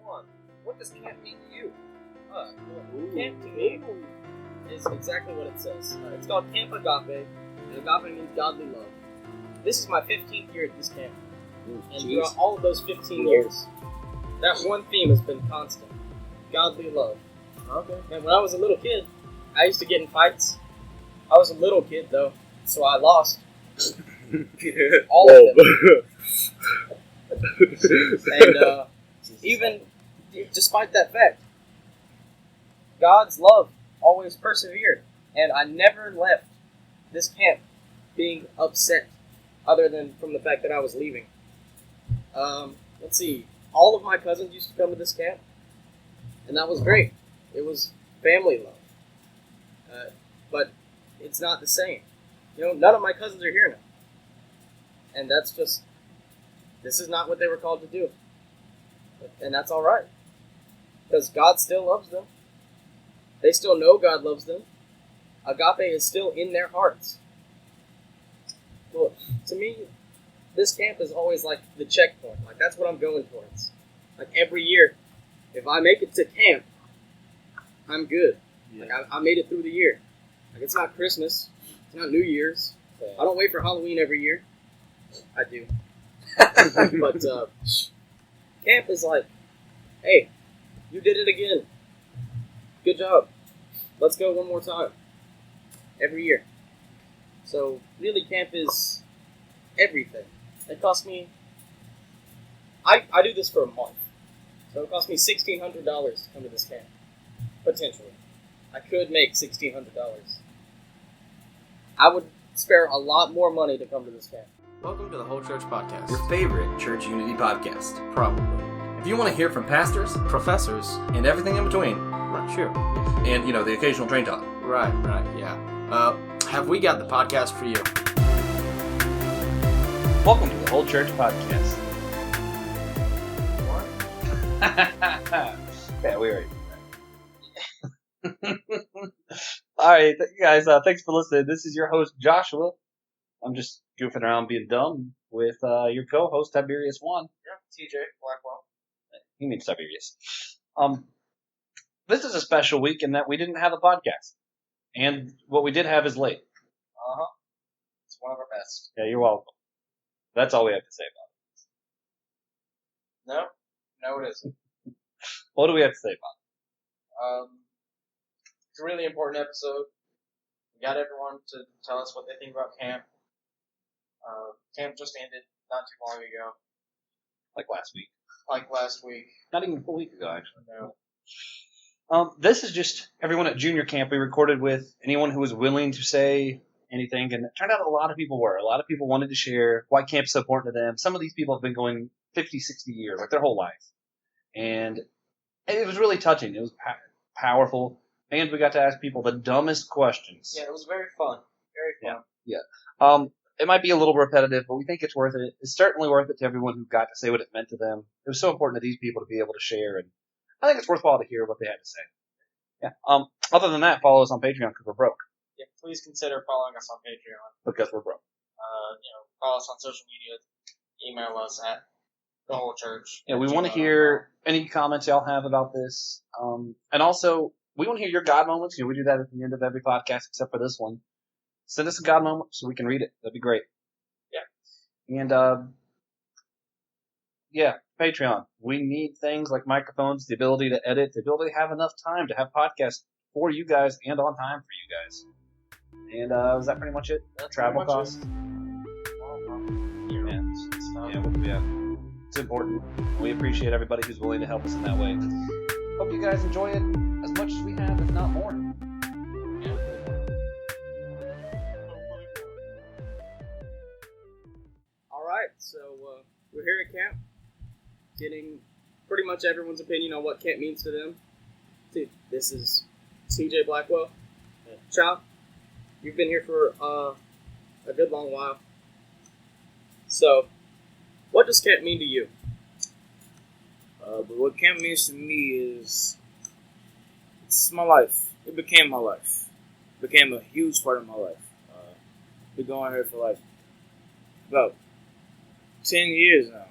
Swan, what does camp mean to you? Camp to me is exactly what it says. It's called Camp Agape, and Agape means godly love. This is my 15th year at this camp. And throughout all of those 15 years, that one theme has been constant. Godly love. Okay. And when I was a little kid, I used to get in fights. I was a little kid, though, so I lost. All of them. And even despite that fact, God's love always persevered. And I never left this camp being upset, other than from the fact that I was leaving. Let's see. All of my cousins used to come to this camp, and that was great. It was family love. But it's not the same. You know, none of my cousins are here now. And that's just, this is not what they were called to do. And that's all right. Because God still loves them. They still know God loves them. Agape is still in their hearts. Well, to me, this camp is always like the checkpoint. Like, that's what I'm going towards. Like, every year, if I make it to camp, I'm good. Yeah. Like, I made it through the year. Like, it's not Christmas. It's not New Year's. I don't wait for Halloween every year. I do. But camp is like, hey, you did it again. Good job. Let's go one more time. Every year. So, really, camp is everything. It cost me... I do this for a month. So it cost me $1,600 to come to this camp. Potentially. I could make $1,600. I would spare a lot more money to come to this camp. Welcome to the Whole Church Podcast. Your favorite church unity podcast. Probably. If you want to hear from pastors, Professors. and everything in between, Right, sure. and, the occasional train talk. Right, yeah. Have we got the podcast for you? Welcome to the Whole Church Podcast. Yeah, we already did that. Alright, guys, thanks for listening. This is your host, Joshua. I'm just goofing around being dumb with your co-host, Tiberius One. Yeah, TJ Blackwell. He means Tiberius. This is a special week in that we didn't have a podcast. And what we did have is late. Uh-huh. It's one of our best. Yeah, you're welcome. That's all we have to say about No, it isn't. it. What do we have to say about It's a really important episode. We got everyone to tell us what they think about camp. Camp just ended not too long ago. it? Like last week. Like last week. Not even a full week ago, actually. No. This is just everyone at junior camp. We recorded with anyone who was willing to say anything, and it turned out a lot of people were. A lot of people wanted to share why camp's so important to them. Some of these people have been going 50, 60 years, like their whole life. And it was really touching. It was powerful. And we got to ask people the dumbest questions. Yeah, it was very fun. Very fun. Yeah. It might be a little repetitive, but we think it's worth it. It's certainly worth it to everyone who got to say what it meant to them. It was so important to these people to be able to share, and I think it's worthwhile to hear what they had to say. Yeah. Other than that, follow us on Patreon because we're broke. Yeah, please consider following us on Patreon. Because we're broke. Follow us on social media. Email us at the whole church. Yeah, we want to hear any comments y'all have about this. And also, we want to hear your God moments. We do that at the end of every podcast except for this one. Send us a God moment so we can read it. That'd be great. Yeah. And, Patreon. We need things like microphones, the ability to edit, the ability to have enough time to have podcasts for you guys and on time for you guys. And was that pretty much it? That's Travel pretty much costs? Yeah. It's important. We appreciate everybody who's willing to help us in that way. Hope you guys enjoy it as much as we have, if not more. Alright, so we're here at camp, getting pretty much everyone's opinion on what camp means to them. Dude, this is TJ Blackwell. Chop, you've been here for a good long while. So, what does camp mean to you? But what camp means to me is, it's my life. It became my life. It became a huge part of my life. Been going here for like about 10 years now.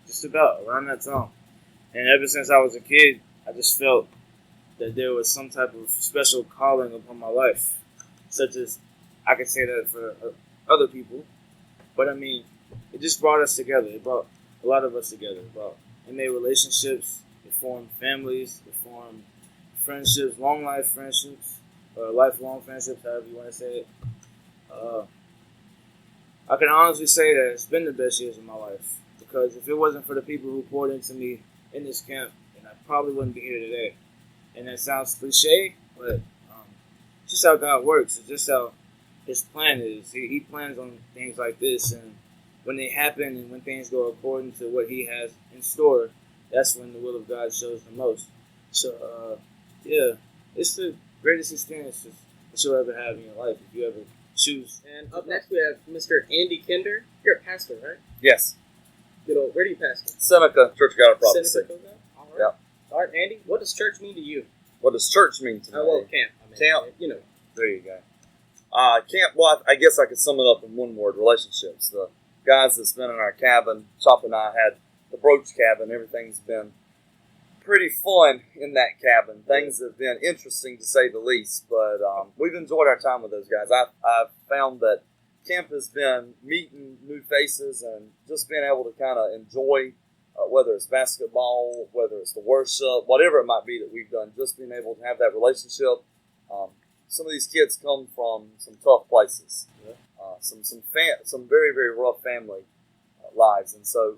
Just about, around that time. And ever since I was a kid, I just felt that there was some type of special calling upon my life, such as I could say that for other people, but I mean, it just brought us together. It brought a lot of us together. It made relationships. It formed families. It formed friendships, long life friendships, or lifelong friendships, however you want to say it. I can honestly say that it's been the best years of my life, because if it wasn't for the people who poured into me in this camp, then I probably wouldn't be here today. And that sounds cliche, but it's just how God works. It's just how His plan is. He plans on things like this, and when they happen and when things go according to what He has in store, that's when the will of God shows the most. So, yeah, it's the greatest experience that you'll ever have in your life if you ever choose. And up next we have Mr. Andy Kinder. You're a pastor, right? Yes. Good old, where do you pastor? Seneca, Church of God of Prophecy. Seneca. All right. Yeah. All right, Andy, what does church mean to you? What does church mean to me? Well, camp. I mean, Camp. you know. There you go. Camp, well, I guess I could sum it up in one word: relationships. The guys that's been in our cabin, Chop and I had the Brooch cabin. Everything's been pretty fun in that cabin. Things have been interesting, to say the least, but we've enjoyed our time with those guys. I've found that camp has been meeting new faces and just being able to kind of enjoy, whether it's basketball, whether it's the worship, whatever it might be that we've done, just being able to have that relationship. Some of these kids come from some tough places, some very, very rough family lives, and so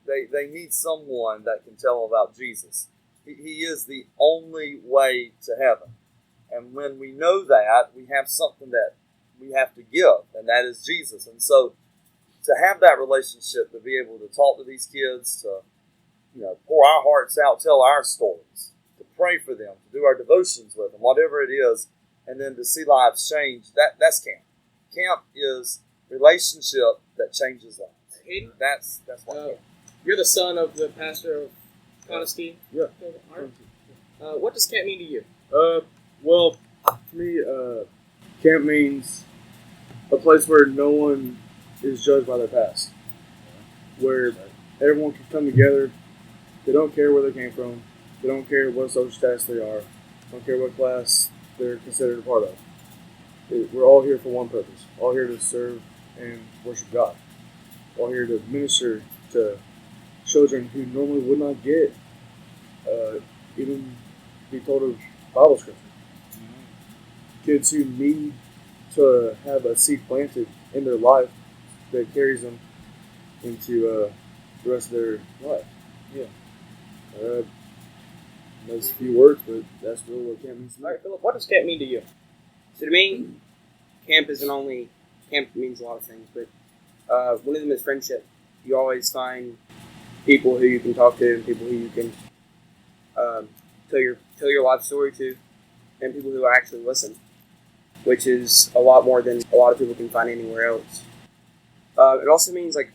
they need someone that can tell them about Jesus. He is the only way to heaven, and when we know that, we have something that we have to give, and that is Jesus. And so to have that relationship, to be able to talk to these kids, to pour our hearts out, tell our stories, to pray for them, to do our devotions with them, whatever it is, and then to see lives change, that's camp. Camp is relationship that changes lives. Hayden? That's what camp. You're the son of the pastor of Honesty. Yeah. All right. What does camp mean to you? Well, to me, camp means a place where no one is judged by their past, where everyone can come together. They don't care where they came from. They don't care what social status they are. Don't care what class they're considered a part of. We're all here for one purpose. All here to serve and worship God. All here to minister to children who normally would not get even be told of Bible scripture. Kids who need to have a seed planted in their life that carries them into the rest of their life. Yeah. Those few words, but that's really what camp means to me. All right, Philip, what does camp mean to you? So to me, camp means a lot of things, but one of them is friendship. You always find people who you can talk to, and people who you can tell your life story to, and people who actually listen, which is a lot more than a lot of people can find anywhere else. It also means like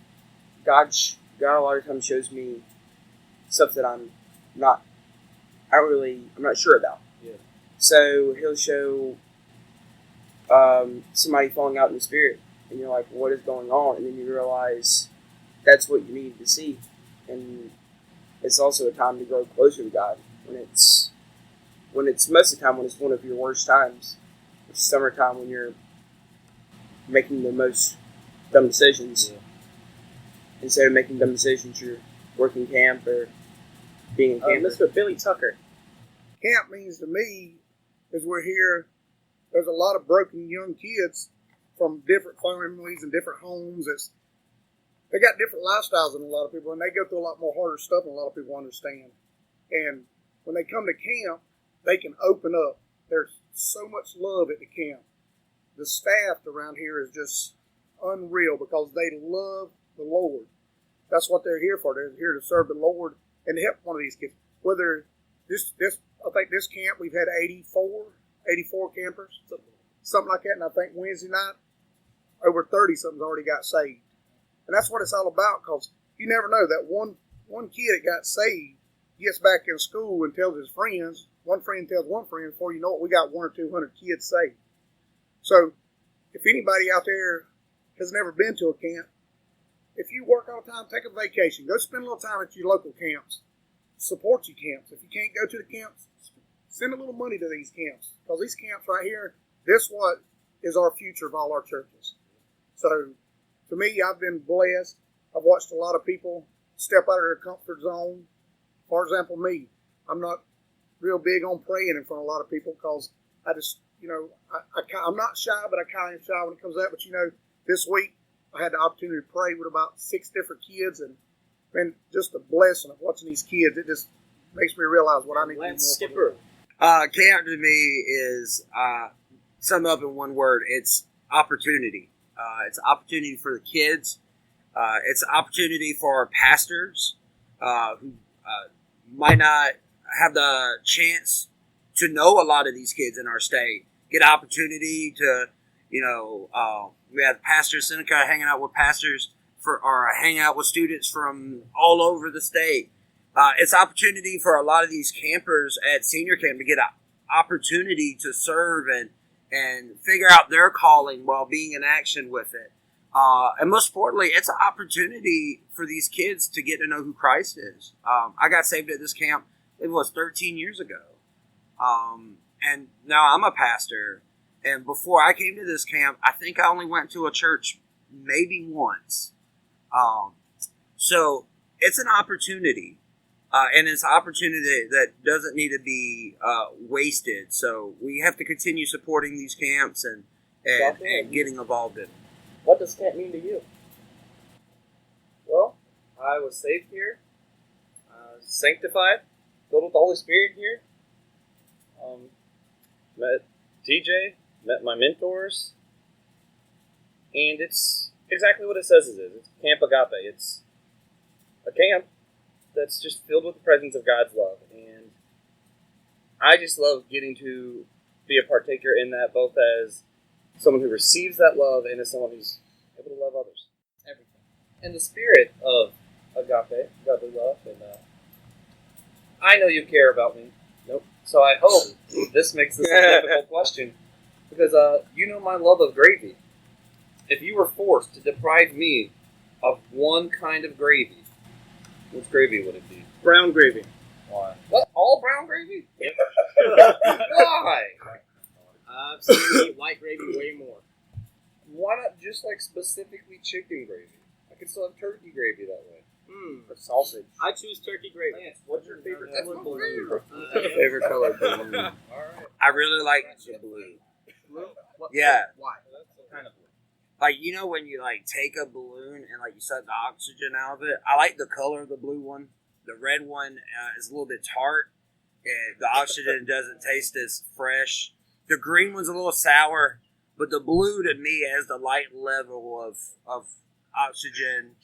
God a lot of times shows me stuff that I'm not sure about. Yeah. So He'll show somebody falling out in the spirit, and you're like, what is going on? And then you realize that's what you needed to see. And it's also a time to grow closer to God when it's most of the time when it's one of your worst times, which is summertime when you're making the most dumb decisions. Yeah. Instead of making dumb decisions, you're working camp or being in camp. Mr. Billy Tucker. Camp means to me is we're here. There's a lot of broken young kids from different families and different homes. They got different lifestyles than a lot of people, and they go through a lot more harder stuff than a lot of people understand. And when they come to camp, they can open up. There's so much love at the camp. The staff around here is just unreal because they love the Lord. That's what they're here for. They're here to serve the Lord and help one of these kids. Whether I think this camp we've had 84 campers, something like that. And I think Wednesday night, over 30 something's already got saved. And that's what it's all about, because you never know. That one kid that got saved gets back in school and tells his friends. One friend tells one friend, before you know it, we got 100 or 200 kids saved. So if anybody out there has never been to a camp, if you work all the time, take a vacation. Go spend a little time at your local camps support your camps. If you can't go to the camps, send a little money to these camps, because these camps right here, this what is our future of all our churches. So, to me, I've been blessed. I've watched a lot of people step out of their comfort zone. For example, me, I'm not real big on praying in front of a lot of people because I just, I'm not shy, but I kind of am shy when it comes to that. But, this week I had the opportunity to pray with about 6 different kids, and man, just a blessing of watching these kids. It just makes me realize what I need to do more. Skipper. Camp to me is summed up in one word. It's opportunity. It's opportunity for the kids. It's an opportunity for our pastors who might not have the chance to know a lot of these kids in our state. Get opportunity to, we have Pastor Seneca hanging out with pastors or hang out with students from all over the state. It's opportunity for a lot of these campers at senior camp to get an opportunity to serve and figure out their calling while being in action with it. And most importantly, it's an opportunity for these kids to get to know who Christ is. I got saved at this camp, it was 13 years ago. And now I'm a pastor. And before I came to this camp, I think I only went to a church maybe once. So it's an opportunity. And it's an opportunity that doesn't need to be wasted. So we have to continue supporting these camps and getting involved in them. What does camp mean to you? Well, I was saved here, sanctified, filled with the Holy Spirit here. Met TJ, met my mentors, and it's exactly what it says it is. It's Camp Agape. It's a camp that's just filled with the presence of God's love, and I just love getting to be a partaker in that, both as someone who receives that love and as someone who's able to love others. Everything. And the spirit of agape, godly love, and I know you care about me. Nope. So I hope this makes this a difficult question, because you know my love of gravy. If you were forced to deprive me of one kind of gravy, which gravy would it be? Brown gravy. Why? What? All brown gravy? Why? I've seen you eat white gravy way more. Why not just specifically chicken gravy? I could still have turkey gravy that way. Or sausage. I choose turkey gravy. Lance, what's your favorite color blue? Favorite color blue. Alright. I really like the blue. Blue? Yeah. Why? What kind of blue? When you take a balloon and you suck the oxygen out of it, I like the color of the blue one. The red one is a little bit tart, and the oxygen doesn't taste as fresh. The green one's a little sour, but the blue to me has the light level of oxygen,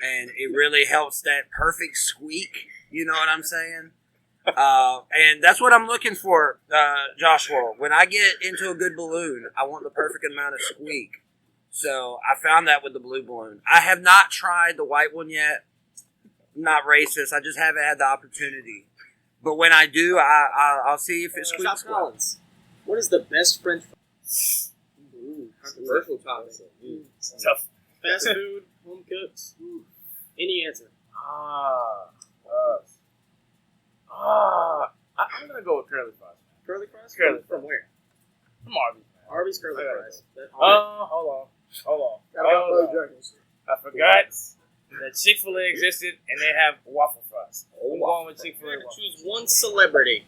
and it really helps that perfect squeak. You know what I'm saying? And that's what I'm looking for, Joshua. When I get into a good balloon, I want the perfect amount of squeak. So I found that with the blue balloon. I have not tried the white one yet. I'm not racist. I just haven't had the opportunity. But when I do, I'll see if it squeaks well. What is the best French fries? Controversial topic. Tough. Fast food, home cooks. Any answer? I'm gonna go with curly fries. Curly fries? Curly From where? From Arby's. Arby's curly fries. Hold on. I forgot that Chick-fil-A existed and they have waffle fries. I'm going with Chick-fil-A. If you had to choose one celebrity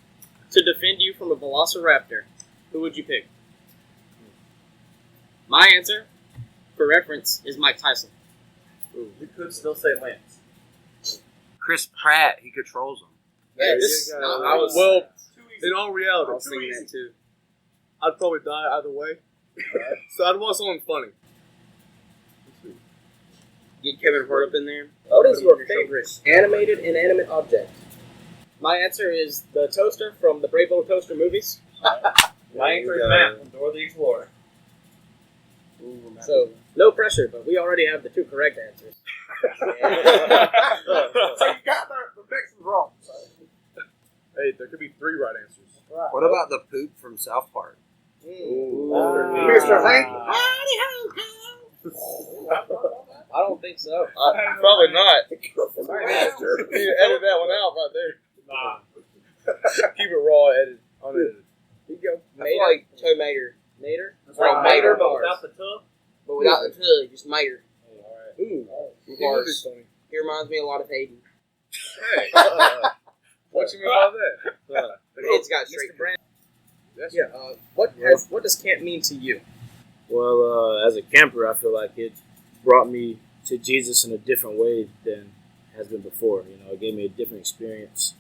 to defend you from a velociraptor, who would you pick? My answer, for reference, is Mike Tyson. Ooh, you could still say Lance. Chris Pratt, he controls them. Yeah, in all reality, I was thinking that too. I'd probably die either way. So I'd want someone funny. Get Kevin Hart up in there. What is your favorite animated inanimate object? My answer is the toaster from the Brave Little Toaster movies. My answer is Matt from Dora the Explorer. So, no pressure, but we already have the 2 correct answers. So you got the next one wrong. So. Hey, there could be 3 right answers. Right. What about the poop from South Park? Mr. Hank. I don't think so. Probably not. Sorry, man. You need to edit that one out right there. Nah. Keep it raw, edit. Unedited. Here you go. I feel like tomater. Nader? Like Mater bars. Without the tub? But without the tug, just Mater. Ooh. Bars. He reminds me a lot of Hayden. Hey. What you mean by that? But it's got straight. Mr. Brand, That's what does camp mean to you? Well, as a camper, I feel like it brought me to Jesus in a different way than has been before. You know, it gave me a different experience.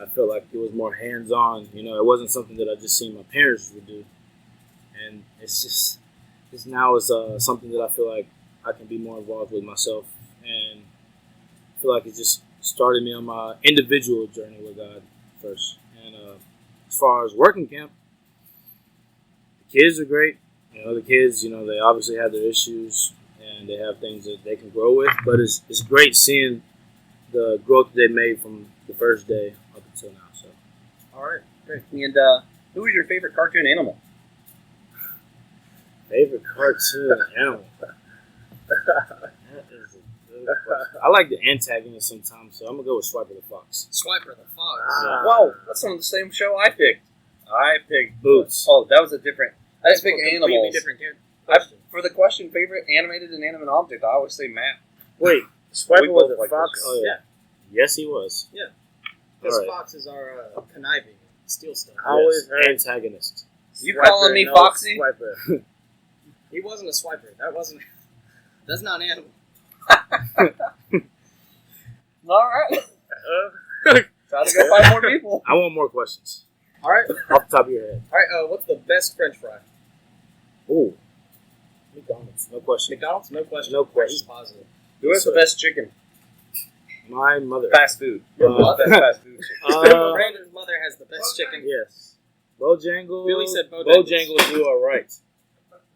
I felt like it was more hands-on. You know, it wasn't something that I just seen my parents would do, and it's something that I feel like I can be more involved with myself, and I feel like it just started me on my individual journey with God first. And as far as working camp, the kids are great. You know, the kids, they obviously have their issues and they have things that they can grow with, but it's great seeing the growth they made from the first day up until now. So, All right, great. And who was your favorite cartoon animal? favorite cartoon animal. That is a good question. I like the antagonist sometimes, so I'm gonna go with Swiper the Fox. Swiper the Fox. Whoa, that's on the same show I picked. I picked Boots. Oh, that was a different. I didn't pick Completely animals. different question. For the question, favorite animated and inanimate object, I always say map. Wait, We Swiper was both a like fox? this. Oh, yeah. Yes, he was. Because Alright. foxes are conniving, steal stuff. I always heard antagonist. You calling me no Foxy? Swiper. He wasn't a swiper. That's not an animal. All right. Try to go find more people. I want more questions. All right. Off the top of your head. All right. What's the best French fry? Ooh. McDonald's. No question. McDonald's? No question. No question. He's positive. Who has the best chicken? My mother. Fast food. Best fast food chicken. Brandon's mother has the best chicken. Yes. Bojangles. Billy said Bojangles. Bojangles, you are right.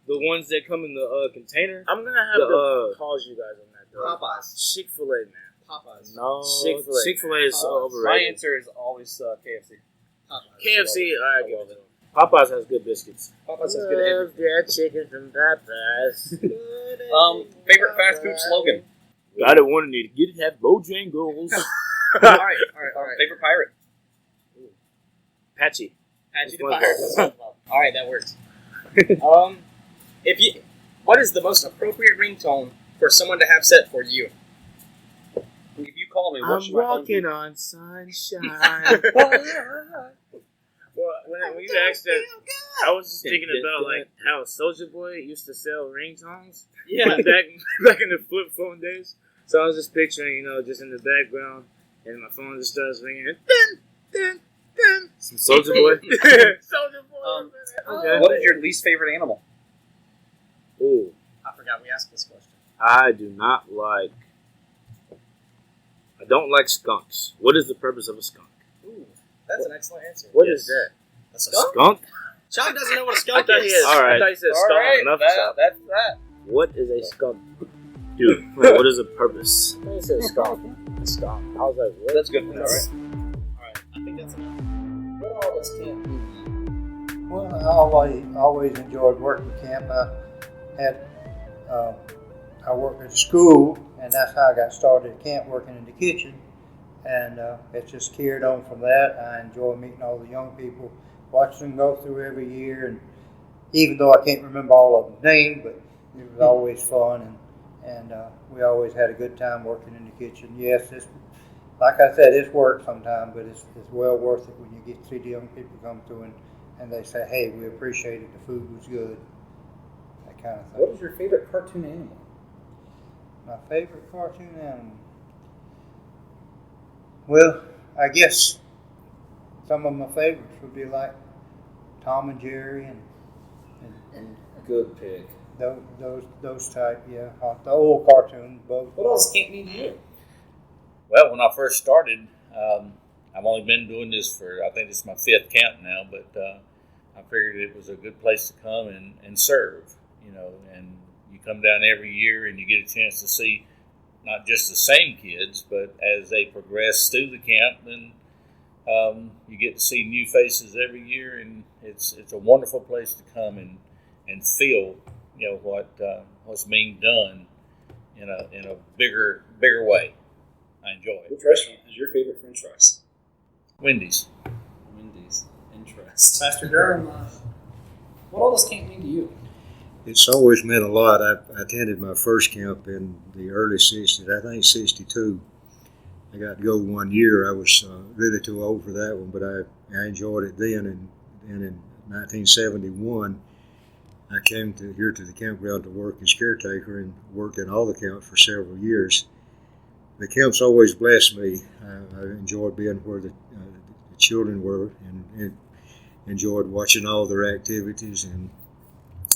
The ones that come in the container. I'm gonna have to pause you guys on that. Though. Popeyes. Chick-fil-A, man. Popeyes. No. Chick-fil-A. Chick-fil-A is so My overrated. My answer is always KFC. Popeyes. KFC, I give it. Popeyes has good biscuits. Popeyes has good everything. their chicken from Popeyes. Favorite fast food slogan. Got it, wanted to get it, have Bojangles. All right. Favorite pirate. Patchy. Patchy the One Pirate. All right, that works. What is the most appropriate ringtone for someone to have set for you? If you call me, what I'm should my phone walking be? on sunshine. Well, when you asked that, I was just thinking about like how Soulja Boy used to sell ringtones. Yeah. back in the flip phone days. So I was just picturing, just in the background, and my phone just starts ringing. Dun, dun, dun. Some Soulja Boy. Soulja Boy. Okay. What is your least favorite animal? Ooh, I forgot we asked this question. I don't like skunks. What is the purpose of a skunk? Ooh, that's an excellent answer. What is that? A A skunk? skunk? John doesn't know what a I skunk thought he is. had. All right. I thought he said All skunk. right, enough that's that. What is a skunk do? What is the purpose? I thought he said skunk. A skunk. I was like, what? That's good. All right. All right, I think that's enough. What all does camp mean? Well, I always enjoyed working camp. I worked at a school, and that's how I got started at camp, working in the kitchen. And it's just carried on from that. I enjoy meeting all the young people, watching them go through every year. And even though I can't remember all of them names, but it was always fun, and we always had a good time working in the kitchen. Yes, it's like I said, it's work sometimes, but it's well worth it when you get to see the young people come through and they say, "Hey, we appreciated the food was good." That kind of thing. What is your favorite cartoon animal? My favorite cartoon animal? Well, I guess some of my favorites would be like Tom and Jerry and Good pick. those type, yeah. The old cartoons, both. What else camp mean to you? Well, when I first started, I've only been doing this for, I think it's my 5th camp now, but I figured it was a good place to come and serve, and you come down every year and you get a chance to see not just the same kids, but as they progress through the camp, then you get to see new faces every year, and it's a wonderful place to come and feel, what's being done in a bigger way. I enjoy it. Which restaurant is your favorite French fries? Wendy's. Wendy's. Interest. Pastor Durham, what all does camp mean to you? It's always meant a lot. I attended my first camp in the early 60s, I think 62. I got to go 1 year. I was really too old for that one, but I enjoyed it then. And in 1971, I came here to the campground to work as caretaker and worked in all the camps for several years. The camps always blessed me. I enjoyed being where the children were and enjoyed watching all their activities and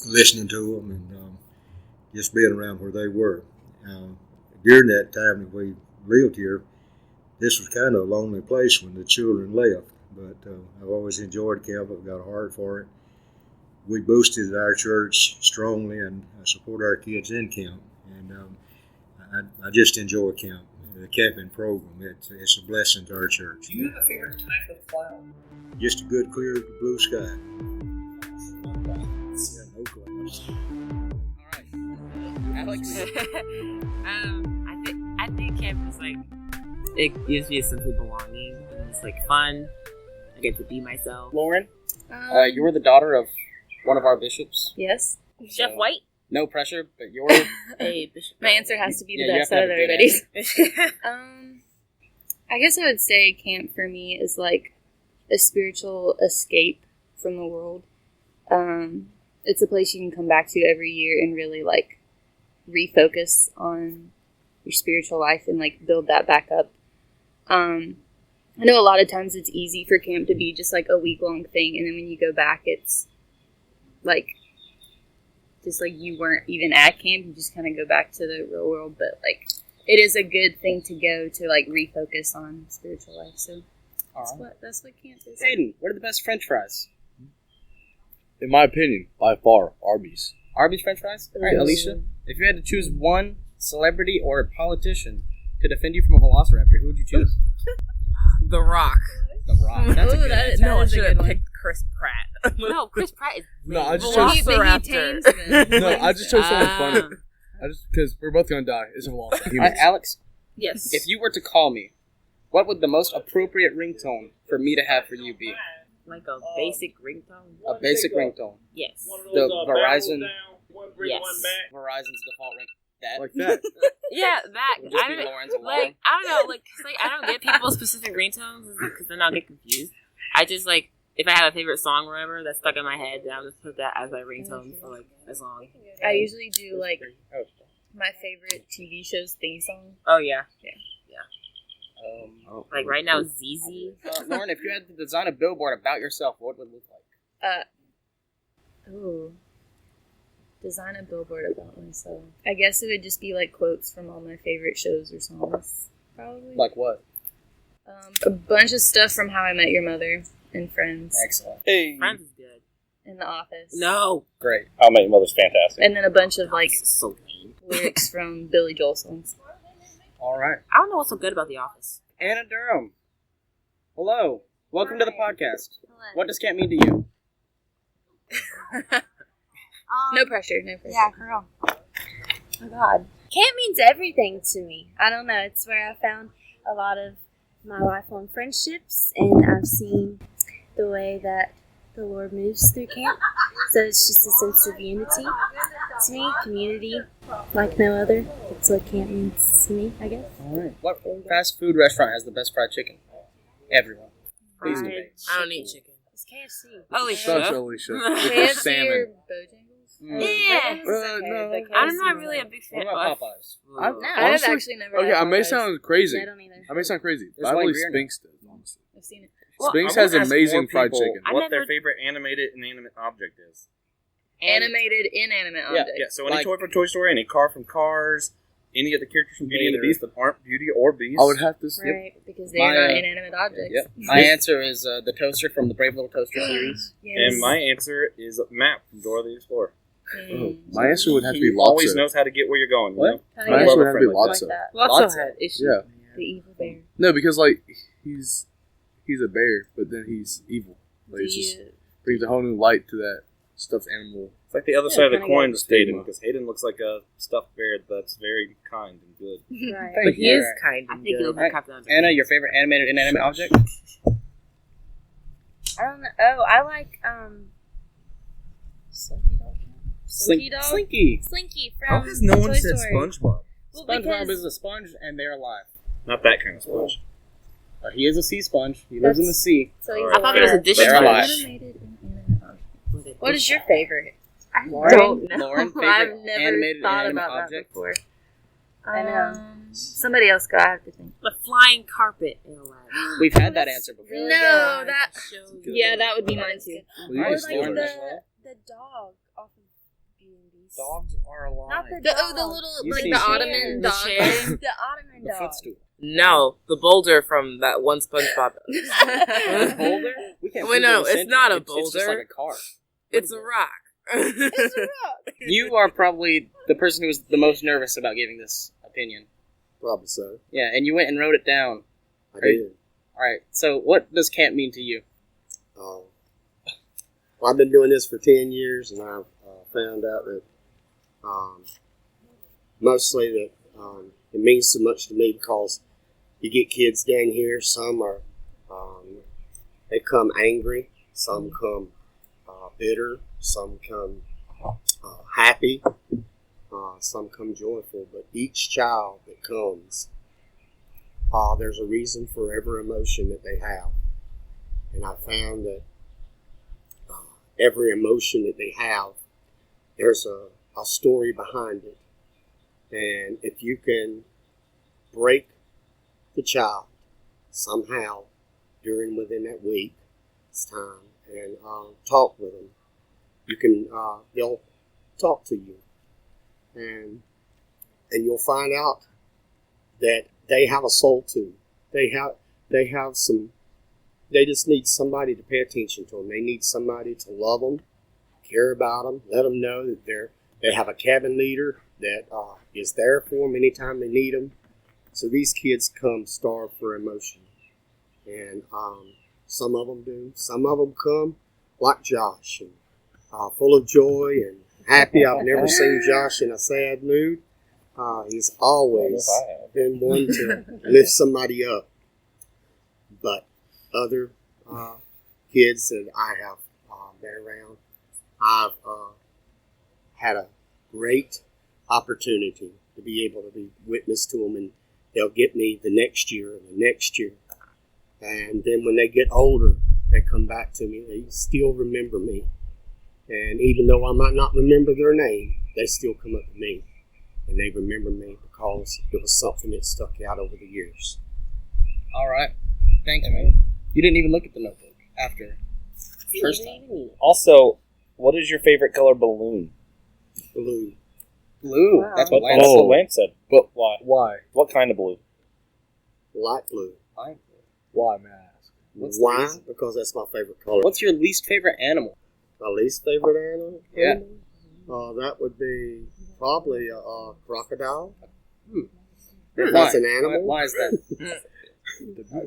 listening to them and just being around where they were. During that time that we lived here, this was kind of a lonely place when the children left, but I've always enjoyed camp. I've got a heart for it. We boosted our church strongly and support our kids in camp, and I just enjoy camp, the camping program. It's a blessing to our church. Do you have a favorite type of cloud? Just a good, clear blue sky. Yeah, no clouds. All right, Alex. I think camp is like, it gives me a sense of belonging, and it's like fun. I get to be myself. Lauren, you were the daughter of one of our bishops. Yes. Jeff White. No pressure, but you're Hey, Bishop. My answer has to be the you best have out to of have a good everybody's. I guess I would say camp for me is like a spiritual escape from the world. It's a place you can come back to every year and really like refocus on your spiritual life and like build that back up. I know a lot of times it's easy for camp to be just like a week-long thing, and then when you go back, it's like just like you weren't even at camp. You just kind of go back to the real world, but like it is a good thing to go to like refocus on spiritual life. So that's what camp is. Hayden, what are the best French fries? In my opinion, by far, Arby's. Arby's French fries? All right, Alicia, if you had to choose one celebrity or a politician to defend you from a velociraptor, who would you choose? The Rock. The Rock. That's a good answer. No, I should have picked Chris Pratt. No, Chris Pratt is No, I just Velociraptor. No, I just chose someone funny. Because we're both gonna die. It's a velociraptor. All right, Alex. Yes. If you were to call me, what would the most appropriate ringtone for me to have for you be? Like a basic ringtone? A basic ringtone. Yes. The Verizon. Yes. Verizon's default ring. That. Like that. Yeah, that. Would just I be don't Lauren's alarm. like. I don't know. Like, 'cause, like I don't get people's specific ringtones because then I'll get confused. I just like if I have a favorite song or whatever that's stuck in my head, then I'll just put that as my ringtone for like as long. I usually do like my favorite TV show's theme song. Oh yeah. Yeah. Like right now, ZZ. Lauren, if you had to design a billboard about yourself, what would it look like? Design a billboard about myself. I guess it would just be like quotes from all my favorite shows or songs. Probably. Like what? A bunch of stuff from How I Met Your Mother and Friends. Excellent. Hey. Friends is good. In The Office. No. Great. How I Met Your Mother's fantastic. And then a bunch of like So lame. lyrics from Billy Joel songs. All right. I don't know what's so good about The Office. Anna Durham. Hello. Welcome to the podcast. Hello. What does camp mean to you? No pressure. No pressure. Yeah, girl. Oh, God. Camp means everything to me. I don't know. It's where I found a lot of my lifelong friendships, and I've seen the way that the Lord moves through camp. So it's just a sense of unity to me, community like no other. That's what camp means to me, I guess. All right. What fast food restaurant has the best fried chicken? Everyone. Please Fried debate. I don't eat chicken. It's KFC. Alicia. Such Alicia. KFC Salmon. or Bojangles? Yeah. No. I'm not really a big fan. What about Popeyes? I've actually never Okay, had I may Popeyes. sound crazy. I don't either. I may sound crazy, but There's I like believe beer Spinks does, honestly. I've seen it. Well, Spinks I has wanna ask amazing more fried people chicken. I What never- their favorite animated inanimate object is? Animated, inanimate object. Yeah. So any Like- toy from Toy Story, any car from Cars, any of the characters from Beauty and the Gator. Beast that aren't Beauty or Beast. I would have to. Right, because they My, are not inanimate objects. Yep. My answer is the toaster from the Brave Little Toaster series. Yes. And my answer is Map from Dora the Explorer. My answer would have to He be always Lotso. knows how to get where you're going. You What? know? How My do you answer would have to be Like Lotso. that? Lots of had issues. Yeah. The evil bear. No, because like he's a bear, but then he's evil. Like, Do it's just you, brings a whole new light to that stuffed animal like the other Yeah, side of the kinda coin good. with Hayden, because Hayden looks like a stuffed bear that's very kind and good. Right. But he is kind and good. Right. Anna, your favorite animated inanimate object? I don't know. Oh, I like Slinky Dog. Slinky Dog. Slinky. Slinky How from has no one Toy said Story. SpongeBob? Well, SpongeBob because is a sponge, and they're alive. Not that kind of sponge. He is a sea sponge. He lives in the sea. So he's I thought it was a dish They're alive. Animated inanimate object. What is your favorite? I Lauren? don't know. Lauren, favorite I've never animated thought inanimate about object? that before. I know. Somebody else go. I have to think. The flying carpet in Aladdin. We've had that answer before. No, that. Yeah, that would be mine too. Will you Or just like Lauren? the dog off of Beauty and the Beast. Dogs are alive. Not the The- dog. oh, the little- You've like seen the Chair. ottoman The dog. chair. The ottoman The dog. footstool. No, the boulder from that one SpongeBob. A boulder? We can't Wait, prove no, it was it's not a sentient. It's just boulder. like a car. It's a rock. It's a rock. You are probably the person who was the most nervous about giving this opinion. Probably so. Yeah, and you went and wrote it down. I did. All right. So, what does camp mean to you? Well, I've been doing this for 10 years, and I've found out that mostly that it means so much to me because you get kids down here. Some are they come angry, some come bitter, some come happy, some come joyful. But each child that comes, there's a reason for every emotion that they have, and I found that every emotion that they have, there's a story behind it. And if you can break the child somehow within that week's time and talk with them, you can they'll talk to you, and you'll find out that they have a soul too. They have some. They just need somebody to pay attention to them. They need somebody to love them, care about them, let them know that they have a cabin leader that is there for them anytime they need them. So these kids come starved for emotion, and some of them do. Some of them come like Josh, and full of joy and happy. I've never seen Josh in a sad mood. He's always been one to lift somebody up. But other kids that I have been around, I've had a great opportunity to be able to be witness to them, and they'll get me the next year and the next year. And then when they get older, they come back to me. They still remember me. And even though I might not remember their name, they still come up to me. And they remember me because it was something that stuck out over the years. All right. Thank you. You didn't even look at the notebook after the first time. Also, what is your favorite color balloon? Blue. Blue. Wow. That's what Lance That's said. what Lance said. But why? Why? What kind of blue? Light blue. Why, may I ask? Why? Because that's my favorite color. What's your least favorite animal? My least favorite animal? Yeah. That would be probably a crocodile. Why? That's an animal. Why is that?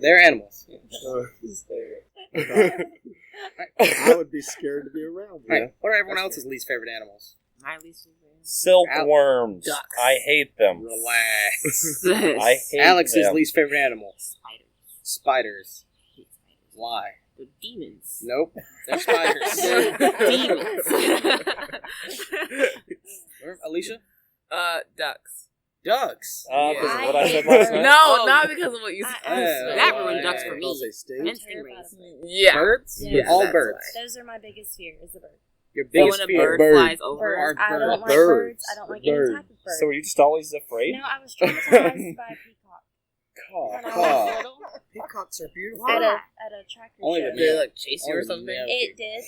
They're animals. I would be scared to be around them. Right. What are everyone else's least favorite animals? My least favorite. Silkworms. Ducks. I hate them. Relax. I hate Alex's them. least favorite animal. Spiders. Spiders. Why? They're demons. Nope. They're spiders. Demons. Alicia? Ducks. Ducks. Because of what I said last night? No, not because of what you said. That ruined ducks for me. Because they stink. And stingrays. Yeah. Birds? Yeah. All That's birds. Those are my biggest fear, is the bird. Your So biggest when a fear. bird flies over, Birds. I don't like Birds. birds. I don't like any type of bird. So were you just always afraid? No, I was traumatized by a peacock. When I was little. Peacocks are beautiful. At a tractor Only show. with Did it like chase you or Only something? with It did.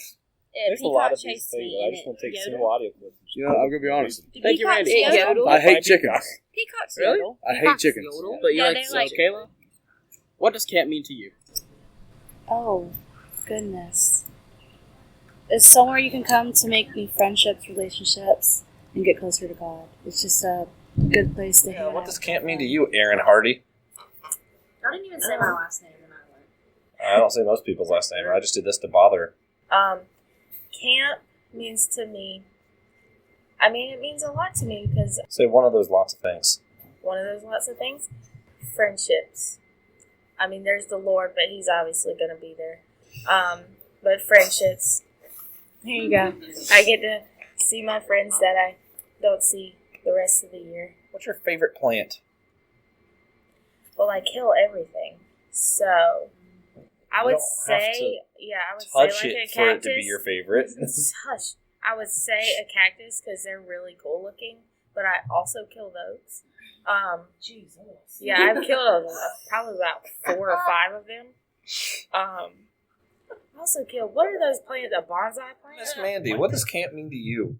There's a lot Peacock of these chased things. me. I and just want to it take yodeled. single audio clips. You know, I'm gonna be honest. Do Thank you, peacocks Randy. yodel? I hate chickens. Peacocks Really? yodel. I hate Peacocks chickens. yodel? But you Yeah, like they so like- Kayla? What does camp mean to you? Oh, goodness. It's somewhere you can come to make new friendships, relationships, and get closer to God. It's just a good place to hang out. What does camp mean to you, Aaron Hardy? I didn't even say my last name when I went. I don't say most people's last name. I just did this to bother. Camp means to me I mean, it means a lot to me because Say one of those lots of things. one of those lots of things, friendships. I mean, there's the Lord, but He's obviously going to be there. But friendships. Here you go. I get to see my friends that I don't see the rest of the year. What's your favorite plant? Well, I kill everything, so I would say, I would touch say like it a for it cactus. to be your favorite. Hush. I would say a cactus because they're really cool looking, but I also kill those. Jesus. Yeah, I've killed probably about 4 or 5 of them. I also killed, what are those plants? A bonsai plant? Miss Mandy, what does camp mean to you?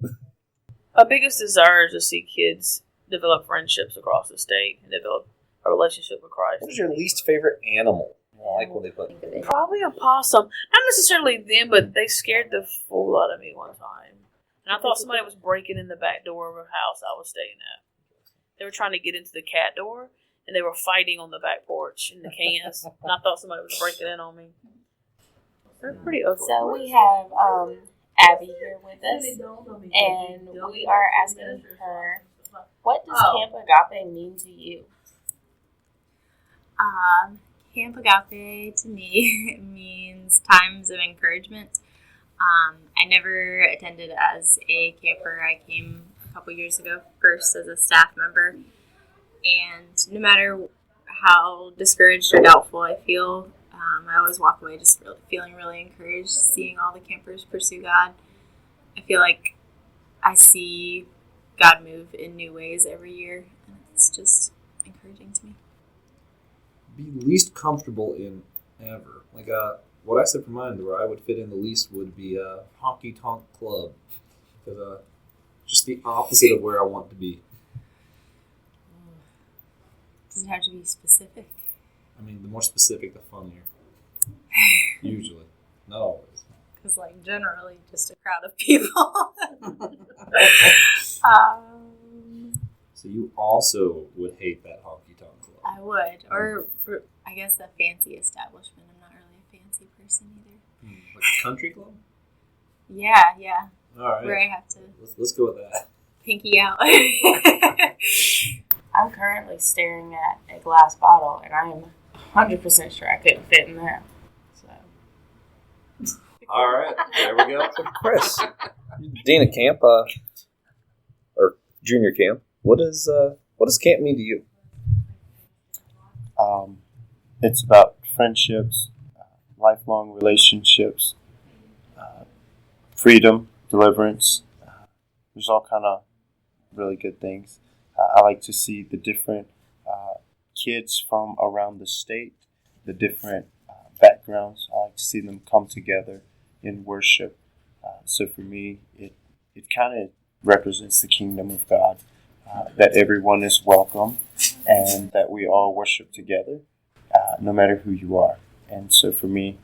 My biggest desire is to see kids develop friendships across the state and develop a relationship with Christ. What is your least favorite animal? I like when they put. Probably a possum. Not necessarily them, but they scared the fool out of me one time. And I thought somebody was breaking in the back door of a house I was staying at. They were trying to get into the cat door, and they were fighting on the back porch in the cans. And I thought somebody was breaking in on me. They're pretty ugly. So we have Abby here with us, and we are asking her, what does Camp Agape mean to you? Camp Agape to me means times of encouragement. I never attended as a camper. I came a couple years ago first as a staff member, and no matter how discouraged or doubtful I feel, I always walk away just feeling really encouraged, seeing all the campers pursue God. I feel like I see God move in new ways every year, and it's just encouraging to me. Be least comfortable in ever. Like what I said for mine, where I would fit in the least would be a honky tonk club, because just the opposite of where I want to be. Does it have to be specific? I mean, the more specific, the funnier. Usually, not always. Because, like, generally, just a crowd of people. So you also would hate that honky tonk club. I would, or I guess a fancy establishment. I'm not really a fancy person either. Like a country club? Yeah. All right. Where I have to Let's go with that. pinky out. I'm currently staring at a glass bottle, and I am 100% sure I couldn't fit in that. So. All right, there we go. So Chris, Dean of camp, or junior camp. What does camp mean to you? It's about friendships, lifelong relationships, freedom, deliverance. There's all kind of really good things. I like to see the different kids from around the state, the different backgrounds. I like to see them come together in worship. So for me, it kind of represents the kingdom of God, that everyone is welcome and that we all worship together, no matter who you are. And so for me,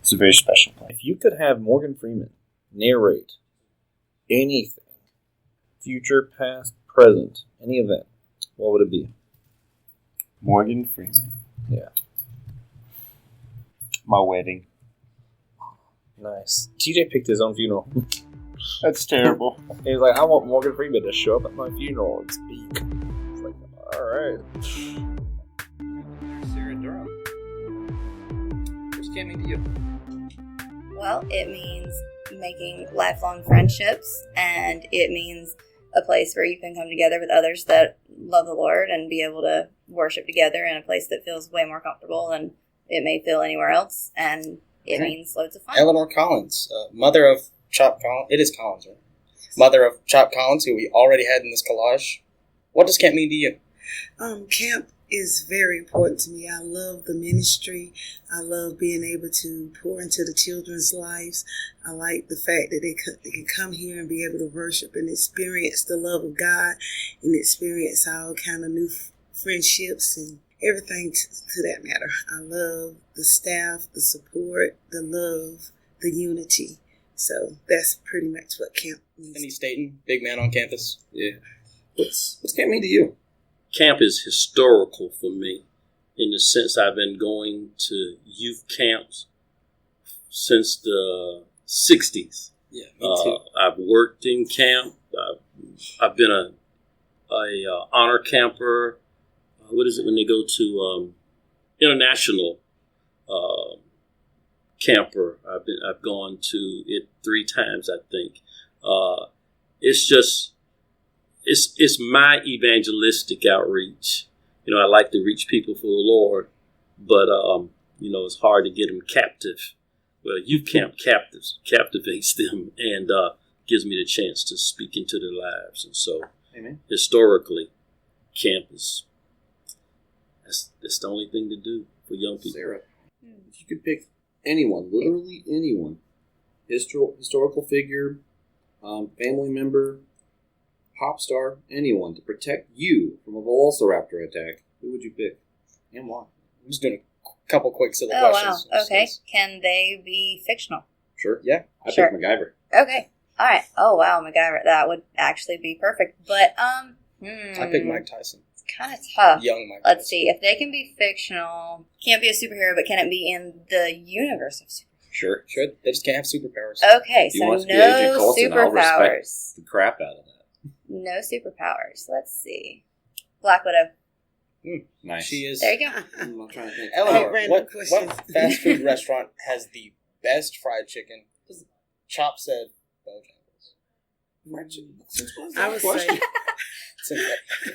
it's a very special place. If you could have Morgan Freeman narrate anything, future, past, present, any event, what would it be? Morgan Freeman. Yeah. My wedding. Nice. TJ picked his own funeral. That's terrible. He was like, I want Morgan Freeman to show up at my funeral and speak. It's like, all right. Sarah Durham. What's camp mean to you? Well, it means making lifelong friendships, and it means a place where you can come together with others that love the Lord and be able to worship together in a place that feels way more comfortable than it may feel anywhere else, and it means loads of fun. Eleanor Collins, mother of Chop Collins. It is Collins, right? Mother of Chop Collins, who we already had in this collage. What does camp mean to you? Camp is very important to me. I love the ministry. I love being able to pour into the children's lives. I like the fact that they can come here and be able to worship and experience the love of God and experience all kind of new friendships and everything to that matter. I love the staff, the support, the love, the unity. So that's pretty much what camp means. Andy Staten, big man on campus. Yeah. What's camp mean to you? Camp is historical for me in the sense I've been going to youth camps since the 60s. Yeah, me too. I've worked in camp. I've I've been a honor camper. What is it when they go to international camper? I've gone to it 3 times, I think. It's my evangelistic outreach. I like to reach people for the Lord, but it's hard to get them captive. Well, youth camp captivates them and gives me the chance to speak into their lives. And so, Amen. Historically, camp that's the only thing to do for young people. Sarah, if you could pick anyone, literally anyone, historical figure, family member, pop star, anyone, to protect you from a velociraptor attack, who would you pick and why? I'm just doing a couple quick silly Oh, questions. wow. Okay. Can they be fictional? Sure. Yeah. I Sure. pick MacGyver. Okay. All right. Oh, wow. MacGyver. That would actually be perfect. But, I pick Mike Tyson. It's kind of tough. Young Mike Let's see. If they can be fictional, can't be a superhero, but can it be in the universe of superheroes? Sure. They just can't have superpowers. Okay, If you so want to be Agent no Coulson, I'll superpowers. respect the crap out of that. No superpowers. Let's see. Black Widow. Nice. She is. There you go. I'm trying to think. Eleanor, random what questions. fast food restaurant has the best fried chicken? Chop said Bojangles. Fried chicken. I would say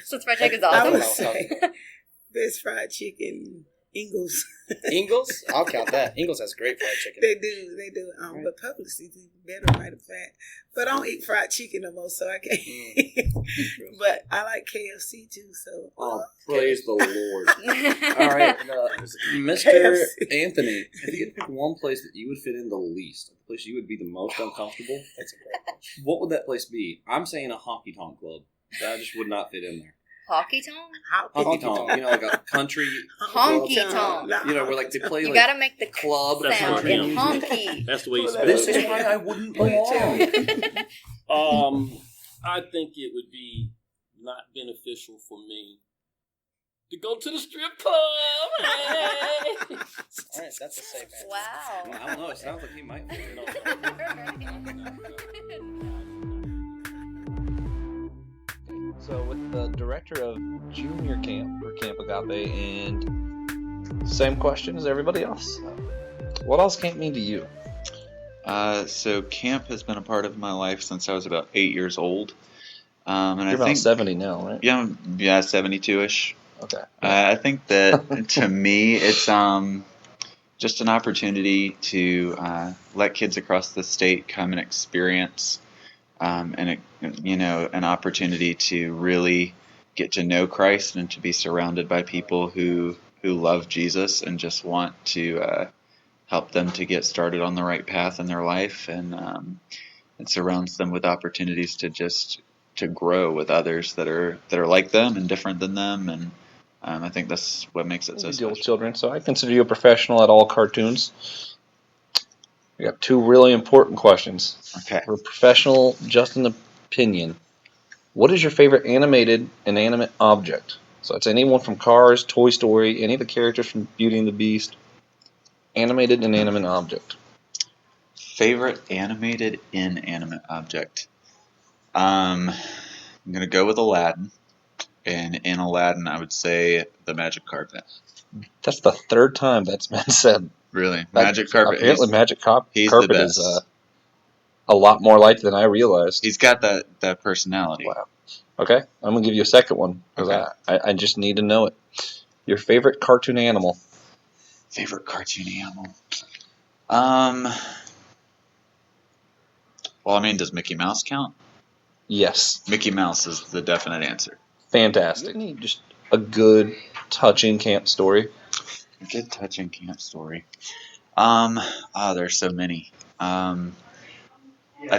Since fried chicken's I awesome. would say best fried chicken, Ingles. Ingles? I'll count that. Ingles has great fried chicken. They do. But Publix is even better, matter of fact. But I don't eat fried chicken no more, so I can't. But I like KFC too, so. Oh, praise the Lord. All right, Mr. KFC. Anthony, if you could pick one place that you would fit in the least, the place you would be the most uncomfortable, what would that place be? I'm saying a honky-tonk club. That just would not fit in there. Honky tonk? Honky-tonk, like a country Honky club. tonk. Where like they play You like gotta make the club sound country in music. honky. That's the way you spell This it. is why I wouldn't belong. I think it would be not beneficial for me to go to the strip club. Hey! All right, that's a safe answer. Wow. I don't know. It sounds like he might. So, with the director of junior camp for Camp Agape, and same question as everybody else. What else camp mean to you? So camp has been a part of my life since I was about 8 years old. And You're I about think 70 now, right? Yeah, 72-ish. Okay. I think that to me, it's just an opportunity to let kids across the state come and experience, an opportunity to really get to know Christ and to be surrounded by people who love Jesus and just want to help them to get started on the right path in their life, and it surrounds them with opportunities to grow with others that are like them and different than them, and I think that's what makes it so You deal special. with children, so I consider you a professional at all cartoons. We got 2 really important questions. Okay. For professional, just an opinion. What is your favorite animated inanimate object? So it's anyone from Cars, Toy Story, any of the characters from Beauty and the Beast. Animated inanimate object. Favorite animated inanimate object. I'm gonna go with Aladdin, and in Aladdin, I would say the magic carpet. That's the 3rd time that's been said. Really, magic carpet. Apparently, He's carpet the is best. a lot more liked than I realized. He's got that personality. Wow. Okay, I'm gonna give you a second one because I just need to know it. Your favorite cartoon animal. Favorite cartoon animal. Well, I mean, does Mickey Mouse count? Yes. Mickey Mouse is the definite answer. Fantastic. Just a good, touching camp story. A good, touching camp story. There's so many. I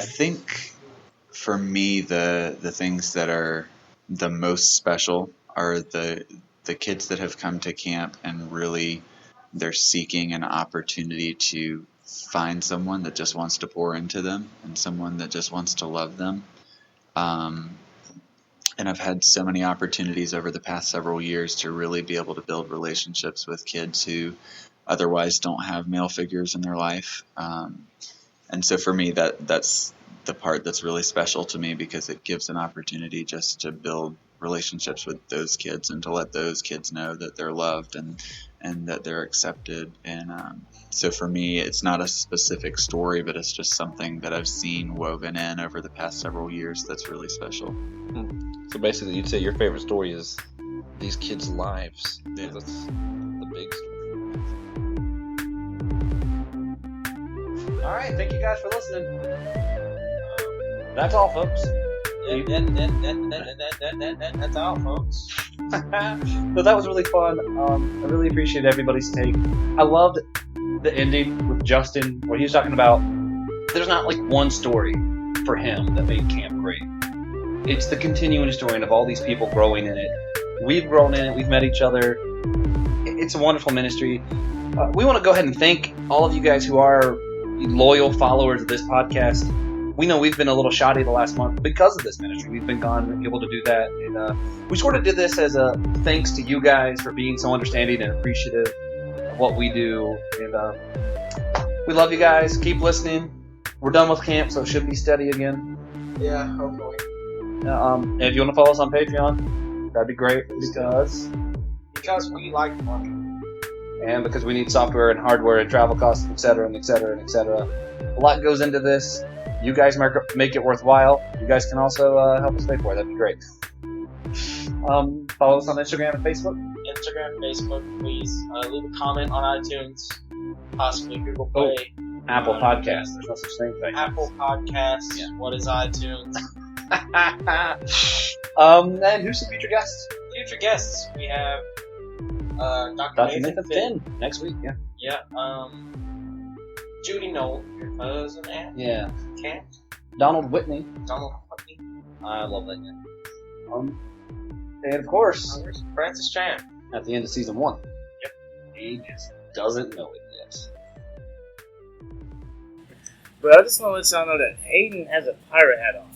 think for me, the things that are the most special are the kids that have come to camp and really they're seeking an opportunity to find someone that just wants to pour into them and someone that just wants to love them. And I've had so many opportunities over the past several years to really be able to build relationships with kids who otherwise don't have male figures in their life. And so for me, that's the part that's really special to me, because it gives an opportunity just to build relationships with those kids and to let those kids know that they're loved and that they're accepted. And so for me, it's not a specific story, but it's just something that I've seen woven in over the past several years that's really special. So basically, you'd say your favorite story is these kids' lives. Yeah. That's the big story. All right, thank you guys for listening. That's all, folks. That's all, folks. So that was really fun. I really appreciate everybody's take. I loved the ending with Justin, where he was talking about there's not like one story for him that made camp great. It's the continuing story of all these people growing in it. We've grown in it. We've met each other. It's a wonderful ministry. We want to go ahead and thank all of you guys who are loyal followers of this podcast. We know we've been a little shoddy the last month because of this ministry. We've been gone, able to do that. And we sort of did this as a thanks to you guys for being so understanding and appreciative of what we do. And we love you guys. Keep listening. We're done with camp, so it should be steady again. Yeah, hopefully. And if you want to follow us on Patreon, that'd be great because we like money. And because we need software and hardware and travel costs, et cetera, and et cetera, and et cetera. A lot goes into this. You guys make it worthwhile. You guys can also help us pay for it. That'd be great. Follow us on Instagram and Facebook. Instagram, Facebook, please. Leave a comment on iTunes, possibly Google Play. Apple Podcasts. There's no such thing. Apple Podcasts. Yeah. What is iTunes? And who's the future guests? Future guests. We have Dr. Nathan Finn next week. Yeah. Yeah. Judy Knoll, your cousin, and yeah. Cat. Donald Whitney. I love that guy. And of course, Francis Chan. At the end of season 1. Yep. He just doesn't know it yet. But I just want to let y'all know that Aiden has a pirate hat on.